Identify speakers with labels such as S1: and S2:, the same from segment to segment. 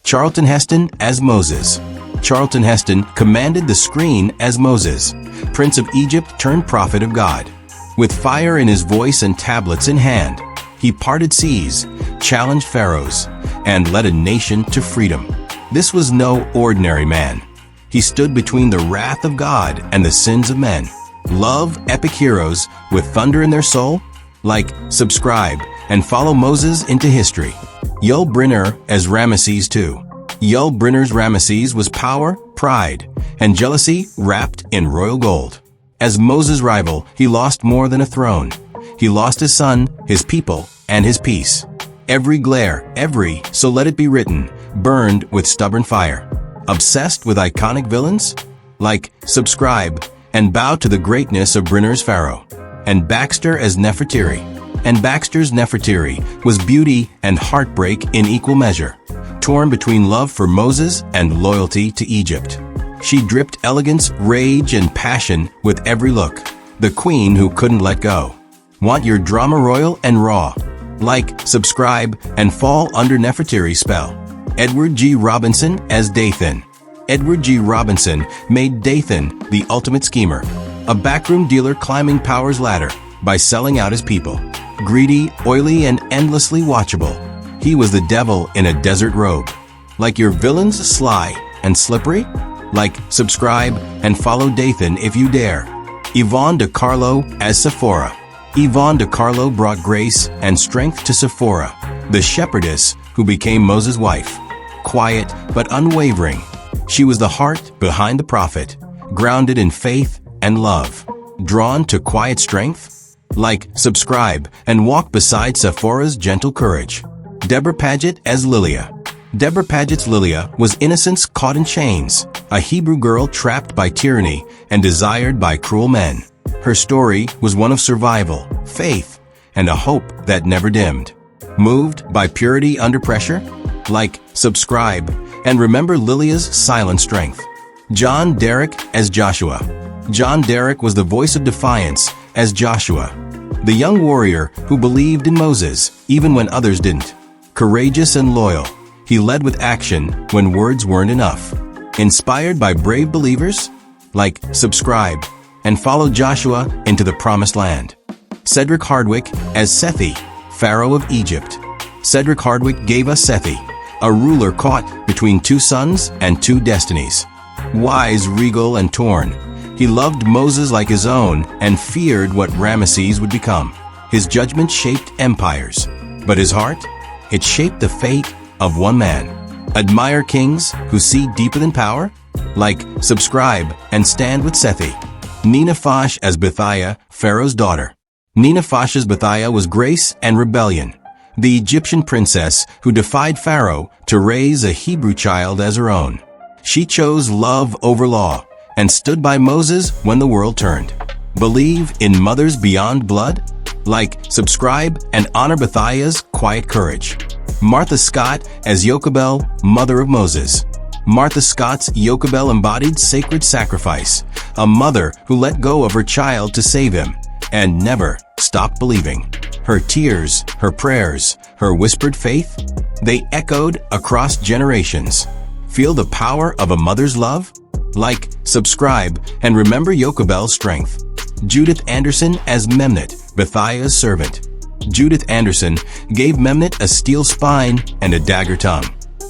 S1: Charlton Heston as Moses. Charlton Heston commanded the screen as Moses, Prince of Egypt turned prophet of God. With fire in his voice and tablets in hand, he parted seas, challenged pharaohs, and led a nation to freedom. This was no ordinary man. He stood between the wrath of God and the sins of men. Love epic heroes with thunder in their soul? Like, subscribe, and follow Moses into history. Yul Brynner as Rameses II. Yul Brynner's Rameses was power, pride, and jealousy wrapped in royal gold. As Moses' rival, he lost more than a throne. He lost his son, his people, and his peace. Every glare, so let it be written, burned with stubborn fire. Obsessed with iconic villains? Like, subscribe, and bow to the greatness of Brynner's Pharaoh. And Baxter as Nefertiri. And Baxter's Nefertiri was beauty and heartbreak in equal measure, torn between love for Moses and loyalty to Egypt. She dripped elegance, rage, and passion with every look, the queen who couldn't let go. Want your drama royal and raw? Like, subscribe, and fall under Nefertiri's spell. Edward G. Robinson as Dathan. Edward G. Robinson made Dathan the ultimate schemer, a backroom dealer climbing power's ladder by selling out his people. Greedy, oily, and endlessly watchable, he was the devil in a desert robe. Like your villains sly and slippery? Like, subscribe, and follow Dathan if you dare. Yvonne de Carlo as Sephora. Yvonne de Carlo brought grace and strength to Sephora, the shepherdess who became Moses' wife. Quiet but unwavering, she was the heart behind the prophet, grounded in faith and love. Drawn to quiet strength? Like, subscribe, and walk beside Sephora's gentle courage. Debra Paget as Lilia. Debra Paget's Lilia was innocence caught in chains, a Hebrew girl trapped by tyranny and desired by cruel men. Her story was one of survival, faith, and a hope that never dimmed. Moved by purity under pressure? Like, subscribe, and remember Lilia's silent strength. John Derek as Joshua. John Derek was the voice of defiance as Joshua, the young warrior who believed in Moses even when others didn't. Courageous and loyal, he led with action when words weren't enough. Inspired by brave believers? Like, subscribe, and follow Joshua into the promised land. Cedric Hardwicke as Sethi, Pharaoh of Egypt. Cedric Hardwicke gave us Sethi, a ruler caught between two sons and two destinies. Wise, regal, and torn, he loved Moses like his own and feared what Rameses would become. His judgment shaped empires, but his heart? It shaped the fate of one man. Admire kings who see deeper than power? Like, subscribe, and stand with Sethi. Nina Foch as Bithiah, Pharaoh's daughter. Nina Foch's Bithiah was grace and rebellion, the Egyptian princess who defied Pharaoh to raise a Hebrew child as her own. She chose love over law and stood by Moses when the world turned. Believe in mothers beyond blood? Like, subscribe, and honor Bithiah's quiet courage. Martha Scott as Yochabel, mother of Moses. Martha Scott's Yochabel embodied sacred sacrifice, a mother who let go of her child to save him and never stopped believing. Her tears, her prayers, her whispered faith, they echoed across generations. Feel the power of a mother's love? Like, subscribe, and remember Yochabel's strength. Judith Anderson as Memnet, Bithiah's servant. Judith Anderson gave Memnet a steel spine and a dagger tongue.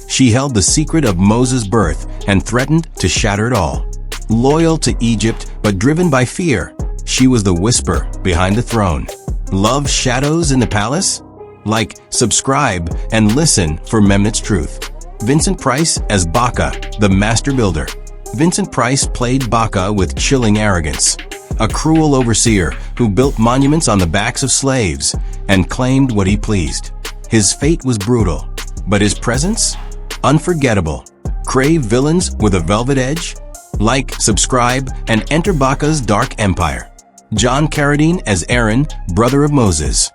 S1: She held the secret of Moses' birth and threatened to shatter it all. Loyal to Egypt but driven by fear, she was the whisper behind the throne. Love shadows in the palace? Like, subscribe, and listen for Memnet's truth. Vincent Price as Baka, the master builder. Vincent Price played Baka with chilling arrogance, a cruel overseer who built monuments on the backs of slaves and claimed what he pleased. His fate was brutal, but his presence? Unforgettable. Crave villains with a velvet edge? Like, subscribe, and enter Baka's dark empire. John Carradine as Aaron, brother of Moses.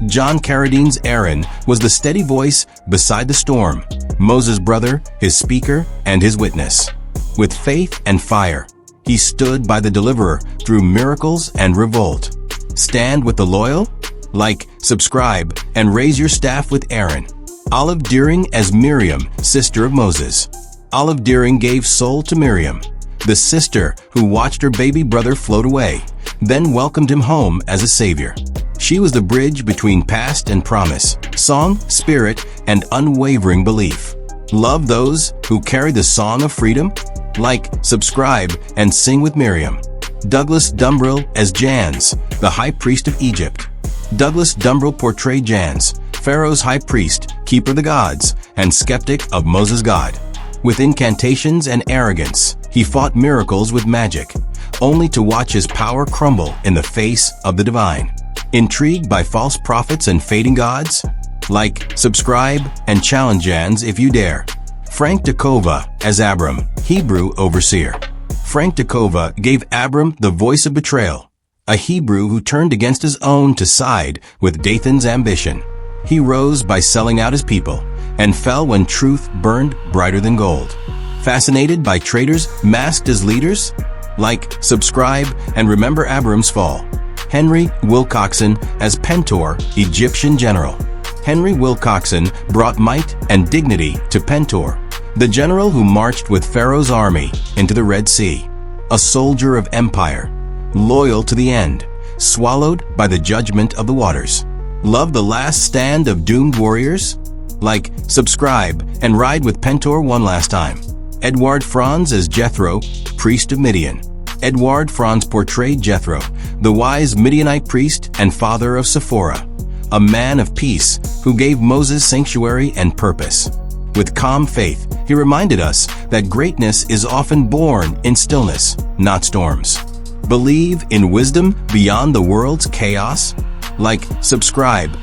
S1: John Carradine's Aaron was the steady voice beside the storm, Moses' brother, his speaker, and his witness. With faith and fire, he stood by the deliverer through miracles and revolt. Stand with the loyal? Like, subscribe, and raise your staff with Aaron. Olive Deering as Miriam, sister of Moses. Olive Deering gave soul to Miriam, the sister who watched her baby brother float away, then welcomed him home as a savior. She was the bridge between past and promise, song, spirit, and unwavering belief. Love those who carry the song of freedom? Like, subscribe, and sing with Miriam. Douglas Dumbrille as Jannes, the high priest of Egypt. Douglas Dumbrille portrayed Jannes, Pharaoh's high priest, keeper of the gods, and skeptic of Moses' God. With incantations and arrogance, he fought miracles with magic, only to watch his power crumble in the face of the divine. Intrigued by false prophets and fading gods? Like, subscribe, and challenge Jannes if you dare. Frank DeKova as Abiram, Hebrew overseer. Frank DeKova gave Abiram the voice of betrayal, a Hebrew who turned against his own to side with Dathan's ambition. He rose by selling out his people, and fell when truth burned brighter than gold. Fascinated by traitors masked as leaders? Like, subscribe, and remember Abiram's fall. Henry Wilcoxon as Pentaur, Egyptian general. Henry Wilcoxon brought might and dignity to Pentaur, the general who marched with Pharaoh's army into the Red Sea. A soldier of empire, loyal to the end, swallowed by the judgment of the waters. Love the last stand of doomed warriors? Like, subscribe, and ride with Pentaur one last time. Eduard Franz as Jethro, priest of Midian. Eduard Franz portrayed Jethro, the wise Midianite priest and father of Sephora, a man of peace who gave Moses sanctuary and purpose. With calm faith, he reminded us that greatness is often born in stillness, not storms. Believe in wisdom beyond the world's chaos? Like, subscribe,